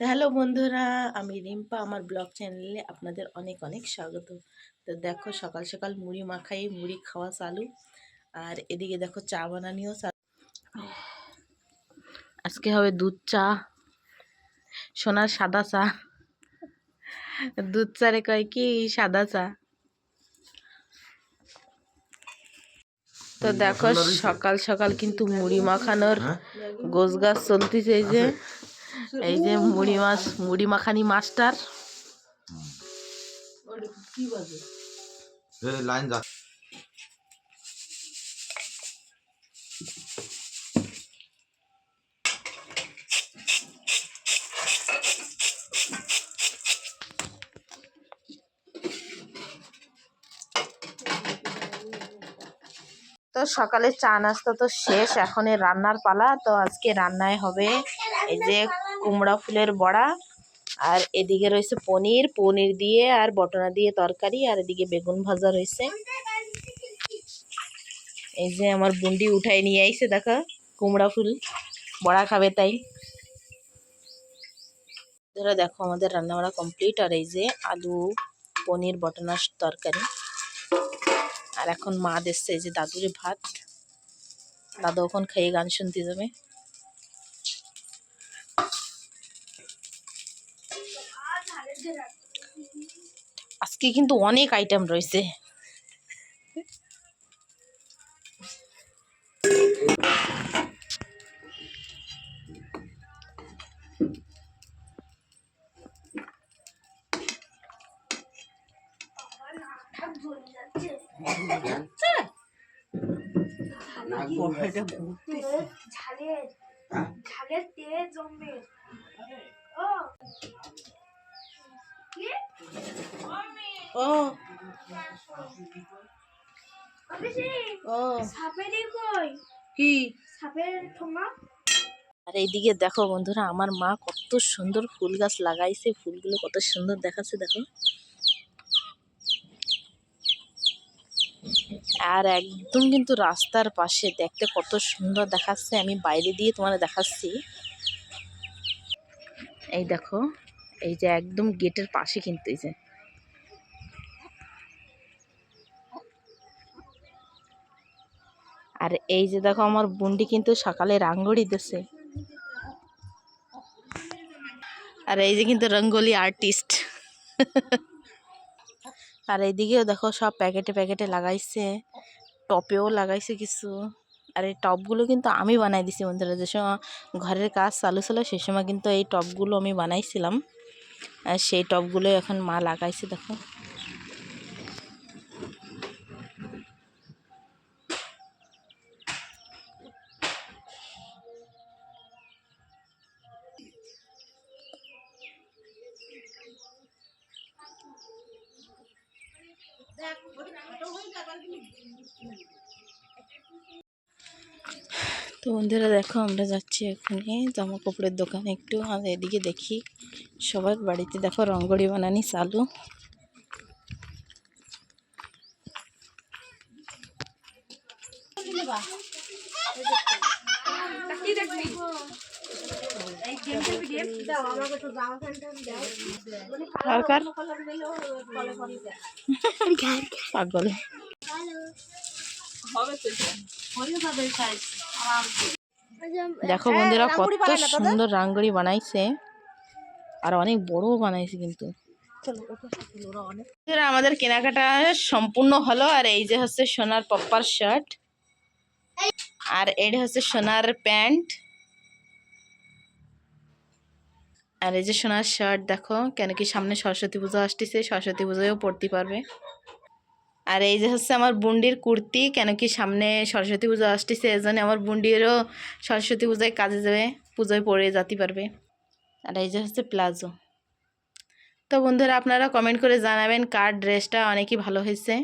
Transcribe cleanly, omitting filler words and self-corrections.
Hello বন্ধুরা, আমি রিম্পা। আমার ব্লগ চ্যানেলে আপনাদের অনেক অনেক স্বাগত। তো দেখো, সকাল সকাল মুড়ি মাখাই, মুড়ি খাওয়া চালু। আর এদিকে দেখো চা বানানিও চালু। আজকে হবে দুধ চা, সোনার সাদা চা। দুধ চা রে কয় কি সাদা চা। তো দেখো, সকাল সকাল কিন্তু মুড়ি মাখানোর গোছ গাছ চলতেছে। এই যে মুড়ি মাখানি মাস্টার। লাইন যা। তো সকালে চা নাস্তা তো শেষ, এখন রান্নার পালা। তো আজকে রান্নায় হবে এই যে কুমড়া ফুলের বড়া, আর এদিকে রয়েছে পনির দিয়ে আর বটনা দিয়ে তরকারি, আর এদিকে বেগুন ভাজা রয়েছে। এই যে আমার বুন্ডি উঠাই নিয়ে আইছে, দেখো কুমড়া ফুল বড়া খাবে তাই। ধরো দেখো, আমাদের রান্না বাড়া কমপ্লিট। আর এই যে আলু পনির বটনার তরকারি। আর এখন মা দেখছে এই যে দাদুরে ভাত। দাদু এখন খেয়ে গান শুনতে যাবে। আজকে কিন্তু অনেক আইটেম রয়েছে। ঝালের তেল জমবে। ও কি আর এইদিকে দেখো বন্ধুরা, আমার মা কত সুন্দর ফুল গাছ লাগাইছে। ফুলগুলো কত সুন্দর দেখাচ্ছে দেখো। আর একদম কিন্তু রাস্তার পাশে, দেখতে কত সুন্দর দেখাচ্ছে। আমি বাইরে দিয়ে তোমাদের দেখাচ্ছি। এই দেখো, এই যে একদম গেটের পাশে কিন্তু এই যে। আর এই যে দেখো, আমার বুন্ডি কিন্তু সকালে রাঙ্গড়ি দিছে। আর এই যে কিন্তু রঙ্গোলি আর্টিস্ট। আর এইদিকেও দেখো, সব প্যাকেটে প্যাকেটে লাগাইছে, টপেও লাগাইছে কিছু। আর এই টপগুলো কিন্তু আমি বানাই দিছি বন্ধুরা। যে সময় ঘরের কাজ চালু ছিল সেই সময় কিন্তু এই টপগুলো আমি বানাইছিলাম। আর সেই টপগুলো এখন মা লাগাইছে দেখো। তো বন্ধুরা দেখো, আমরা যাচ্ছি এখানে জামা কাপড়ের দোকানে একটু। আর এদিকে দেখি সবার বাড়িতে দেখো রঙ্গোলি বানানি চালু। পাগল। দেখো বন্ধুরা, কত সুন্দর রাঙ্গোলি বানাইছে, আর অনেক বড় বানাইছে কিন্তু। আমাদের কেনাকাটা সম্পূর্ণ হলো। আর এই যে হচ্ছে সোনার পপ্পার শার্ট, আর এটা হচ্ছে সোনার প্যান্ট। আর এই যে সোনার শার্ট দেখো, কেন কি সামনে সরস্বতী পুজো আসতেছে, সরস্বতী পুজোয়ও পড়তে পারবে। আর এই যে হচ্ছে আমার বুন্ডির কুর্তি, কেন কি সামনে সরস্বতী পুজো আসতেছে, এই জন্য আমার বুন্ডিরও সরস্বতী পূজায় কাজে যাবে, পুজোয় পরে যেতে পারবে। আর এই যে হচ্ছে প্লাজো। তো বন্ধুরা, আপনারা কমেন্ট করে জানাবেন কার ড্রেসটা অনেকই ভালো হয়েছে।